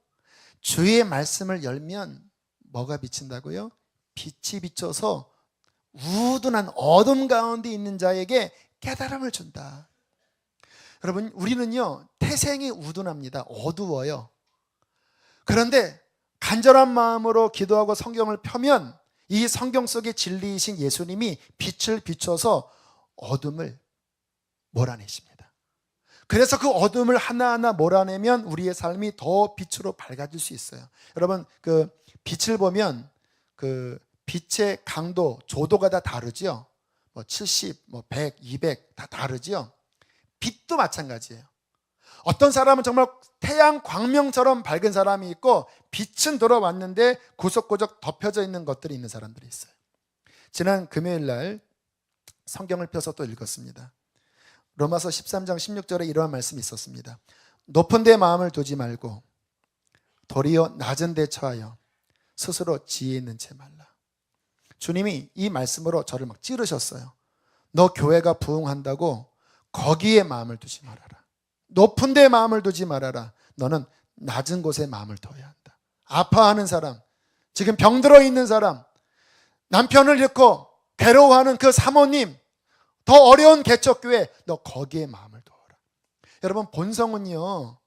주의 말씀을 열면 뭐가 비친다고요? 빛이 비쳐서 우둔한 어둠 가운데 있는 자에게 깨달음을 준다. 여러분, 우리는요, 태생이 우둔합니다. 어두워요. 그런데 간절한 마음으로 기도하고 성경을 펴면 이 성경 속의 진리이신 예수님이 빛을 비춰서 어둠을 몰아내십니다. 그래서 그 어둠을 하나하나 몰아내면 우리의 삶이 더 빛으로 밝아질 수 있어요. 여러분, 그 빛을 보면 그 빛의 강도, 조도가 다 다르죠. 70, 100, 200 다 다르죠. 빛도 마찬가지예요. 어떤 사람은 정말 태양 광명처럼 밝은 사람이 있고 빛은 들어왔는데 구석구석 덮여져 있는 것들이 있는 사람들이 있어요. 지난 금요일 날 성경을 펴서 또 읽었습니다. 로마서 13장 16절에 이러한 말씀이 있었습니다. 높은 데 마음을 두지 말고 도리어 낮은 데 처하여 스스로 지혜 있는 채 말라. 주님이 이 말씀으로 저를 막 찌르셨어요. 너 교회가 부흥한다고 거기에 마음을 두지 말아라. 높은 데 마음을 두지 말아라. 너는 낮은 곳에 마음을 둬야 한다. 아파하는 사람, 지금 병들어 있는 사람, 남편을 잃고 괴로워하는 그 사모님, 더 어려운 개척교회, 너 거기에 마음을 두어라. 여러분, 본성은요,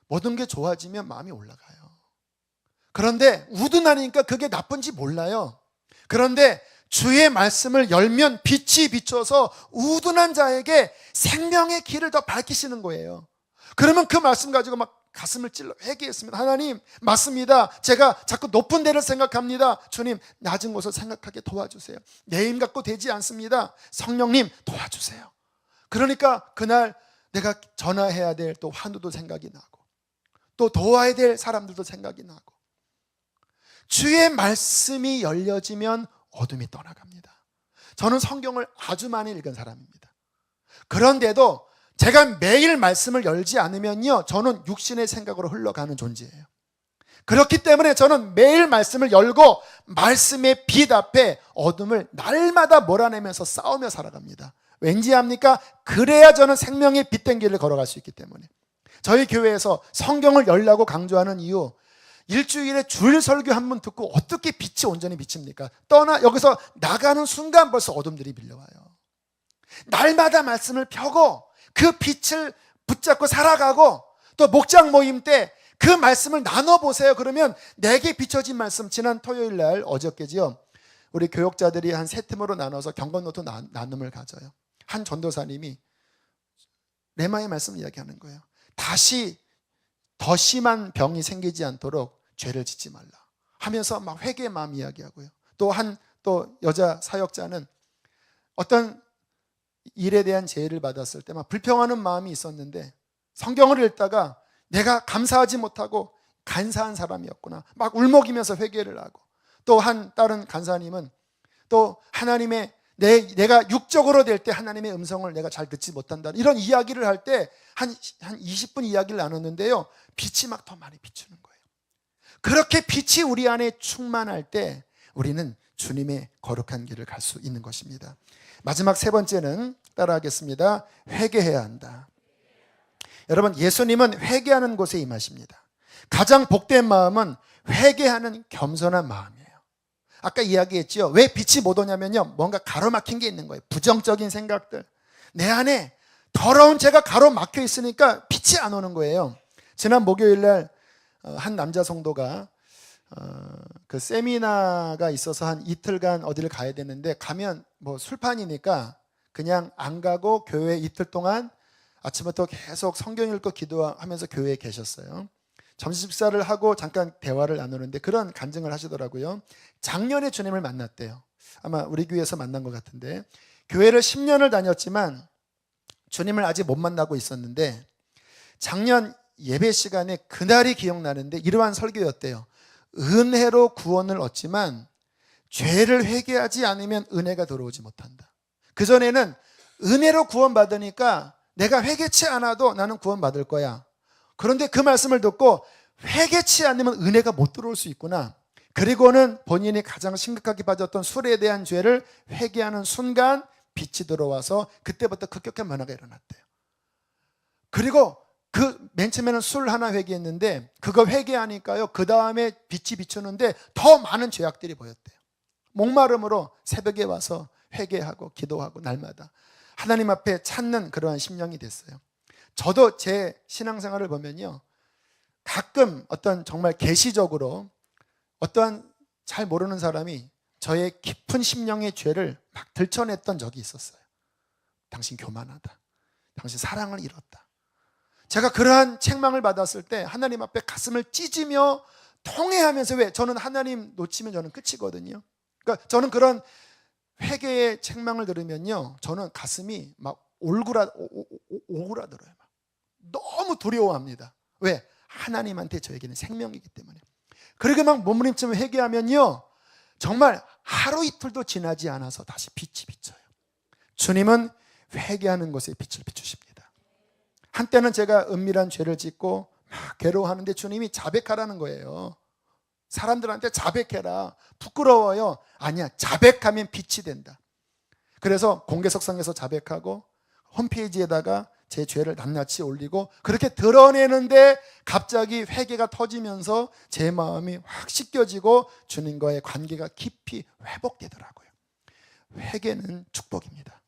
모든 게 좋아지면 마음이 올라가요. 그런데 우둔하니까 그게 나쁜지 몰라요. 그런데 주의 말씀을 열면 빛이 비춰서 우둔한 자에게 생명의 길을 더 밝히시는 거예요. 그러면 그 말씀 가지고 막 가슴을 찔러 회개했습니다. 하나님, 맞습니다. 제가 자꾸 높은 데를 생각합니다. 주님, 낮은 곳을 생각하게 도와주세요. 내 힘 갖고 되지 않습니다. 성령님, 도와주세요. 그러니까 그날 내가 전화해야 될 또 환우도 생각이 나고, 또 도와야 될 사람들도 생각이 나고, 주의 말씀이 열려지면 어둠이 떠나갑니다. 저는 성경을 아주 많이 읽은 사람입니다. 그런데도 제가 매일 말씀을 열지 않으면요, 저는 육신의 생각으로 흘러가는 존재예요. 그렇기 때문에 저는 매일 말씀을 열고 말씀의 빛 앞에 어둠을 날마다 몰아내면서 싸우며 살아갑니다. 왠지 압니까? 그래야 저는 생명의 빛된 길을 걸어갈 수 있기 때문에. 저희 교회에서 성경을 열라고 강조하는 이유, 일주일에 주일 설교 한 번 듣고 어떻게 빛이 온전히 비칩니까? 여기서 나가는 순간 벌써 어둠들이 밀려와요. 날마다 말씀을 펴고 그 빛을 붙잡고 살아가고, 또 목장 모임 때 그 말씀을 나눠보세요. 그러면 내게 비춰진 말씀, 지난 토요일 날, 어저께지요, 우리 교역자들이 한 세 팀으로 나눠서 경건노트 나눔을 가져요. 한 전도사님이 레마의 말씀을 이야기하는 거예요. 다시 더 심한 병이 생기지 않도록 죄를 짓지 말라 하면서 막 회개의 마음 이야기하고요. 또 여자 사역자는 어떤 일에 대한 제의를 받았을 때 막 불평하는 마음이 있었는데, 성경을 읽다가 내가 감사하지 못하고 간사한 사람이었구나, 막 울먹이면서 회개를 하고, 또 다른 간사님은 또 하나님의 내가 육적으로 될 때 하나님의 음성을 내가 잘 듣지 못한다, 이런 이야기를 할 때 한 20분 이야기를 나눴는데요, 빛이 막 더 많이 비추는 거예요. 그렇게 빛이 우리 안에 충만할 때 우리는 주님의 거룩한 길을 갈 수 있는 것입니다. 마지막 세 번째는 따라하겠습니다. 회개해야 한다. 여러분, 예수님은 회개하는 곳에 임하십니다. 가장 복된 마음은 회개하는 겸손한 마음이에요. 아까 이야기했죠. 왜 빛이 못 오냐면요, 뭔가 가로막힌 게 있는 거예요. 부정적인 생각들, 내 안에 더러운 죄가 가로막혀 있으니까 빛이 안 오는 거예요. 지난 목요일 날 한 남자 성도가 그 세미나가 있어서 한 이틀간 어디를 가야 되는데, 가면 뭐 술판이니까 그냥 안 가고 교회 이틀 동안 아침부터 계속 성경 읽고 기도하면서 교회에 계셨어요. 점심 식사를 하고 잠깐 대화를 나누는데 그런 간증을 하시더라고요. 작년에 주님을 만났대요. 아마 우리 교회에서 만난 것 같은데, 교회를 10년을 다녔지만 주님을 아직 못 만나고 있었는데, 작년 예배 시간에 그날이 기억나는데 이러한 설교였대요. 은혜로 구원을 얻지만 죄를 회개하지 않으면 은혜가 들어오지 못한다. 그전에는 은혜로 구원받으니까 내가 회개치 않아도 나는 구원받을 거야. 그런데 그 말씀을 듣고 회개치 않으면 은혜가 못 들어올 수 있구나. 그리고는 본인이 가장 심각하게 빠졌던 술에 대한 죄를 회개하는 순간 빛이 들어와서 그때부터 급격한 변화가 일어났대요. 그리고 맨 처음에는 술 하나 회개했는데 그거 회개하니까요, 그 다음에 빛이 비추는데 더 많은 죄악들이 보였대요. 목마름으로 새벽에 와서 회개하고 기도하고 날마다 하나님 앞에 찾는 그러한 심령이 됐어요. 저도 제 신앙생활을 보면요, 가끔 어떤 정말 계시적으로 어떠한 잘 모르는 사람이 저의 깊은 심령의 죄를 막 들춰냈던 적이 있었어요. 당신 교만하다, 당신 사랑을 잃었다. 제가 그러한 책망을 받았을 때 하나님 앞에 가슴을 찢으며 통회하면서, 왜? 저는 하나님 놓치면 저는 끝이거든요. 그러니까 저는 그런 회개의 책망을 들으면요, 저는 가슴이 막 오그라들어요. 막. 너무 두려워합니다. 왜? 하나님한테 저에게는 생명이기 때문에. 그렇게 막 몸부림치며 회개하면요, 정말 하루 이틀도 지나지 않아서 다시 빛이 비쳐요. 주님은 회개하는 곳에 빛을 비추십니다. 한때는 제가 은밀한 죄를 짓고 막 괴로워하는데 주님이 자백하라는 거예요. 사람들한테 자백해라. 부끄러워요. 아니야, 자백하면 빛이 된다. 그래서 공개석상에서 자백하고 홈페이지에다가 제 죄를 낱낱이 올리고 그렇게 드러내는데 갑자기 회개가 터지면서 제 마음이 확 씻겨지고 주님과의 관계가 깊이 회복되더라고요. 회개는 축복입니다.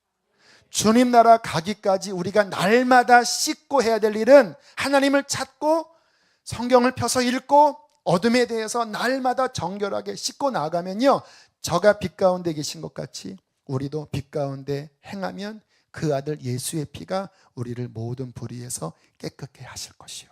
주님 나라 가기까지 우리가 날마다 씻고 해야 될 일은 하나님을 찾고 성경을 펴서 읽고 어둠에 대해서 날마다 정결하게 씻고 나아가면요, 저가 빛 가운데 계신 것 같이 우리도 빛 가운데 행하면 그 아들 예수의 피가 우리를 모든 불의에서 깨끗게 하실 것이요.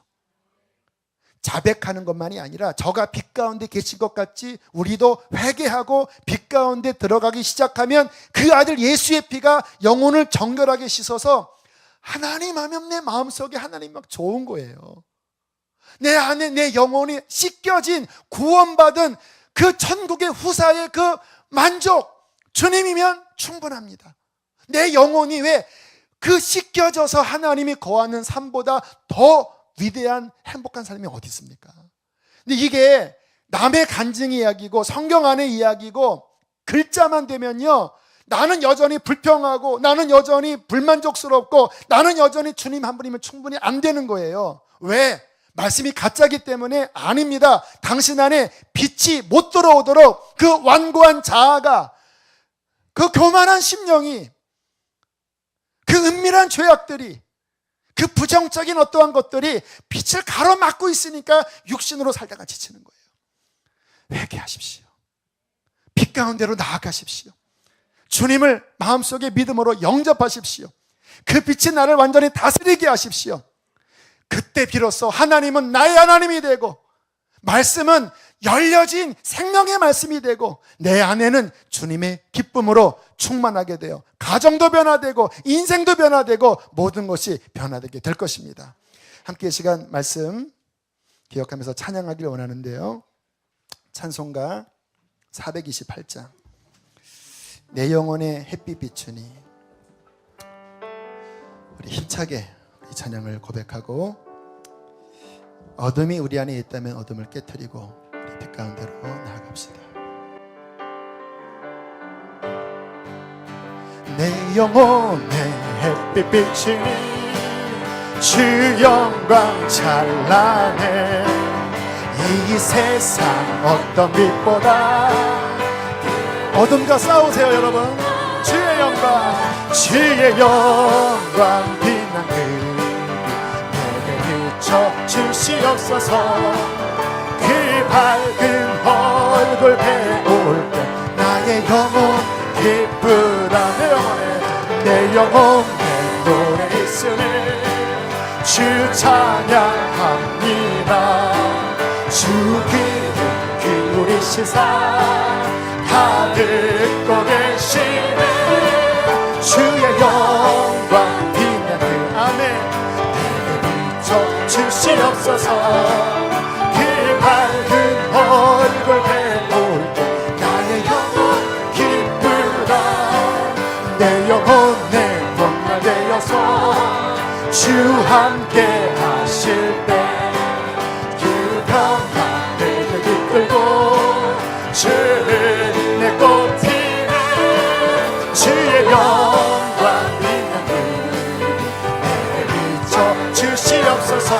자백하는 것만이 아니라 저가 빛 가운데 계신 것 같이 우리도 회개하고 빛 가운데 들어가기 시작하면 그 아들 예수의 피가 영혼을 정결하게 씻어서 하나님 하면 내 마음속에 하나님 막 좋은 거예요. 내 안에 내 영혼이 씻겨진 구원받은 그 천국의 후사의 그 만족, 주님이면 충분합니다. 내 영혼이 왜 그 씻겨져서 하나님이 거하는 삶보다 더 위대한 행복한 삶이 어디 있습니까? 근데 이게 남의 간증 이야기고 성경 안의 이야기고 글자만 되면요, 나는 여전히 불평하고 나는 여전히 불만족스럽고 나는 여전히 주님 한 분이면 충분히 안 되는 거예요. 왜? 말씀이 가짜기 때문에? 아닙니다. 당신 안에 빛이 못 들어오도록 그 완고한 자아가, 그 교만한 심령이, 그 은밀한 죄악들이, 그 부정적인 어떠한 것들이 빛을 가로막고 있으니까 육신으로 살다가 지치는 거예요. 회개하십시오. 빛 가운데로 나아가십시오. 주님을 마음속에 믿음으로 영접하십시오. 그 빛이 나를 완전히 다스리게 하십시오. 그때 비로소 하나님은 나의 하나님이 되고 말씀은 열려진 생명의 말씀이 되고 내 안에는 주님의 기쁨으로 충만하게 되어 가정도 변화되고 인생도 변화되고 모든 것이 변화되게 될 것입니다. 함께 이 시간 말씀 기억하면서 찬양하기를 원하는데요, 찬송가 428장 내 영혼에 햇빛 비추니, 우리 힘차게 이 찬양을 고백하고 어둠이 우리 안에 있다면 어둠을 깨트리고 우리 빛 가운데로 나아갑시다. 내 영혼에 햇빛 비치니 주 영광 찬란해, 이 세상 어떤 빛보다. 어둠과 싸우세요 여러분. 주의 영광, 주의 영광 빛난 그 내게 비춰 주시옵소서. 그 밝은 얼굴 배울 때 나의 영혼 기쁘다. 내 영혼에 노래 있으니 주 찬양합니다. 주 기름 기울이시사 다 듣고 계시네. 주의 영광 빛나는 아멘 내게 비춰 주시옵소서. 그 밝은 얼굴 배울 때 나의 영혼 기쁘다. 내 영혼에 동날되어서 주 함께 하실 때 그 평안을 이끌고 주를 내 꽃피네. 주의 영광 빛나는 내게 비춰 주시옵소서.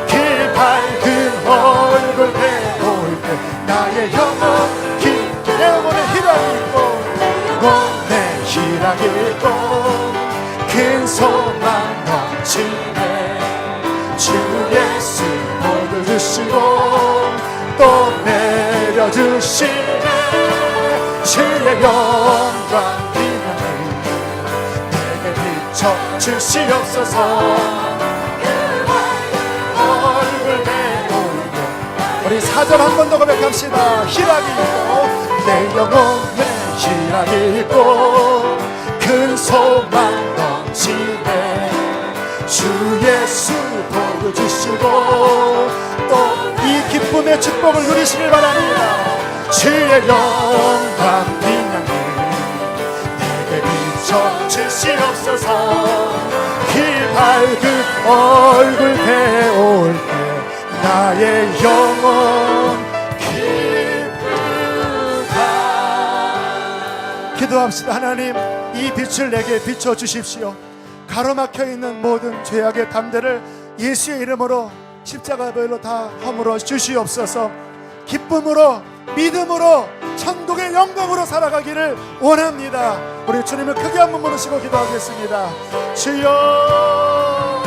그 밝은 얼굴 배울 때 나의 영혼 깊게 내 영혼에 희락이 있고 영혼에 희락이 있고 큰 소망 넘치네. 주 예수 모두 주시고 또 내려주시네. 주의 영광 빛나는 내게 비춰 주시옵소서. 얼굴 배울 때 우리 4절 한 번 더 고백합시다. 희락이 있고 내 영혼에 희락이 있고 큰 소망 넘치네. 주 예수 복 주시고 또 이 기쁨의 축복을 누리시길 바랍니다. 주의 영광 빛나는 내게 비춰 주시옵소서. 그 밝은 얼굴 배울 때 나의 영혼 기쁘다. 기도합시다. 하나님, 이 빛을 내게 비춰주십시오. 가로막혀 있는 모든 죄악의 담대를 예수의 이름으로 십자가별로 다 허물어 주시옵소서. 기쁨으로, 믿음으로, 천국의 영광으로 살아가기를 원합니다. 우리 주님을 크게 한번 부르시고 기도하겠습니다. 주여,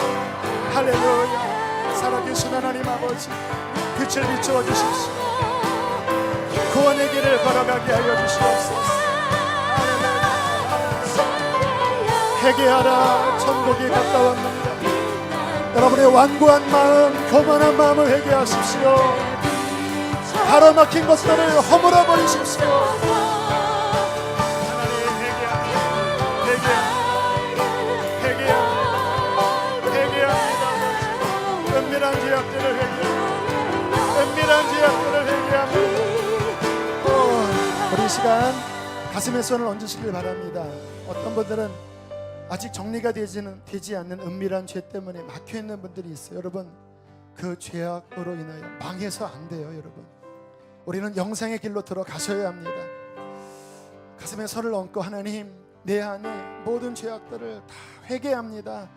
할렐루야. 살아계신 하나님 아버지, 빛을 비추어 주십시오. 구원의 길을 걸어가게 하여 주시옵소서. 회개하라, 천국이 가까웠느니라. 여러분의 완고한 마음, 교만한 마음을 회개하십시오. 가로막힌 것들을 허물어 버리십시오. 하나님, 회개합니다. 은밀한 죄악들을 회개합니다. 우리 시간 가슴에 손을 얹으시길 바랍니다. 어떤 분들은 아직 정리가 되지 않는 은밀한 죄 때문에 막혀있는 분들이 있어요. 여러분, 그 죄악으로 인하여 망해서 안 돼요. 여러분, 우리는 영생의 길로 들어가셔야 합니다. 가슴에 손을 얹고, 하나님, 내 안에 모든 죄악들을 다 회개합니다.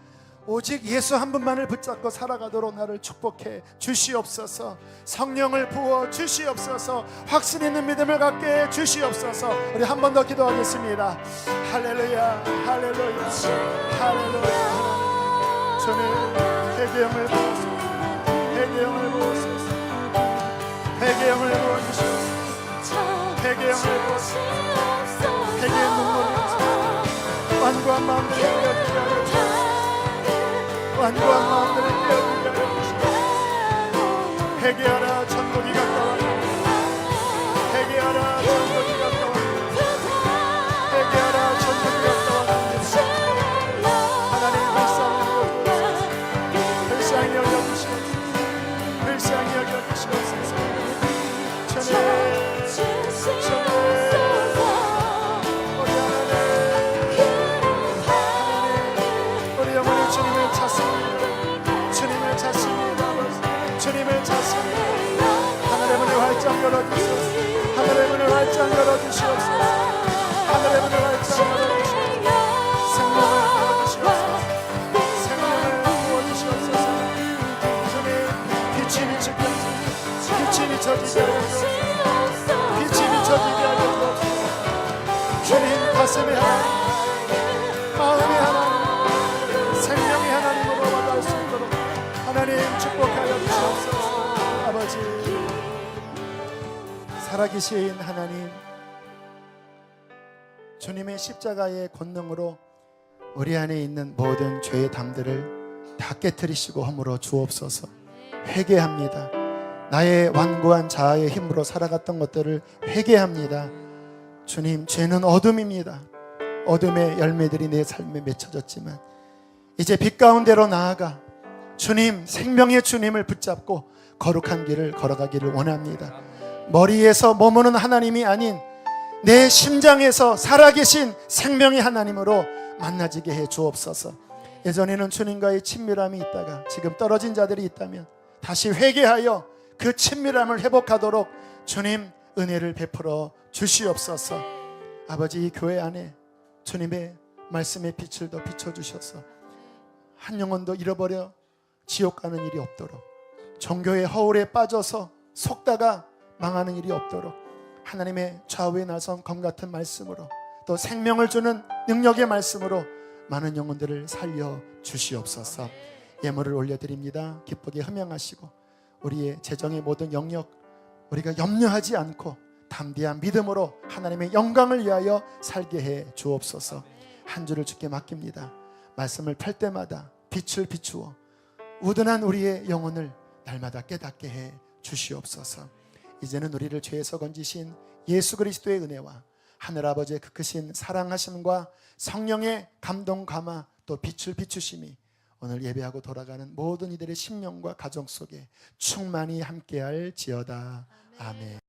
오직 예수 한 분만을 붙잡고 살아가도록 나를 축복해 주시옵소서. 성령을 부어 주시옵소서. 확신 있는 믿음을 갖게 해 주시옵소서. 우리 한 번 더 기도하겠습니다. 할렐루야, 할렐루야, 할렐루야. 주님, 회개형을 부어주소서. 회개형을 부어주소서. 회개형을 부어주소서. 회개형을 부어주소서. 회개의 눈물을 완고한 마음으로 깨어지게 하여 주소서. 완고한 마음들을 깨어지게 하여 주시옵소서. 회개하라, 천국이 가까웠느니라. 회개하라, 천국이 가까웠느니라. 회개하라, 천국이 가까웠느니라. 하나님, 불쌍히 여겨주시옵소서. 불쌍히 여겨주시옵소서. 주님, 주님을 찾습니다. 하늘의 문을 활짝 열어주시옵소서. 하늘의 문을 활짝 열어주시옵소서. 하늘의 문을 활짝 열어주시옵소서. 생명을 부어주시옵소서. 생명을 부어주시옵소서. 주님, 빛이 비치게 하소서. 빛이 비춰지게 하여 주옵소서. 빛이 비춰지게 하여 주옵소서. 주님, 가슴에 하나님, 마음에 하나님, 생명의 하나님으로 와닿을 수 있도록 하나님 축복하여 주시옵소서. 아버지, 살아계신 하나님, 주님의 십자가의 권능으로 우리 안에 있는 모든 죄의 담들을 다 깨트리시고 허물어 주옵소서. 회개합니다. 나의 완고한 자아의 힘으로 살아갔던 것들을 회개합니다. 주님, 죄는 어둠입니다. 어둠의 열매들이 내 삶에 맺혀졌지만 이제 빛 가운데로 나아가 주님, 생명의 주님을 붙잡고 거룩한 길을 걸어가기를 원합니다. 머리에서 머무는 하나님이 아닌 내 심장에서 살아계신 생명의 하나님으로 만나지게 해 주옵소서. 예전에는 주님과의 친밀함이 있다가 지금 떨어진 자들이 있다면 다시 회개하여 그 친밀함을 회복하도록 주님, 은혜를 베풀어 주시옵소서. 아버지, 이 교회 안에 주님의 말씀의 빛을 더 비춰주셔서 한 영혼도 잃어버려 지옥 가는 일이 없도록, 종교의 허울에 빠져서 속다가 망하는 일이 없도록 하나님의 좌우에 나선 검 같은 말씀으로, 또 생명을 주는 능력의 말씀으로 많은 영혼들을 살려 주시옵소서. 예물을 올려드립니다. 기쁘게 흠양하시고 우리의 재정의 모든 영역 우리가 염려하지 않고 담대한 믿음으로 하나님의 영광을 위하여 살게 해 주옵소서. 한 주를 주께 맡깁니다. 말씀을 펼 때마다 빛을 비추어 우둔한 우리의 영혼을 날마다 깨닫게 해 주시옵소서. 이제는 우리를 죄에서 건지신 예수 그리스도의 은혜와 하늘아버지의 그 크신 사랑하심과 성령의 감동 감화 또 빛을 비추심이 오늘 예배하고 돌아가는 모든 이들의 심령과 가정 속에 충만히 함께할 지어다. 아멘.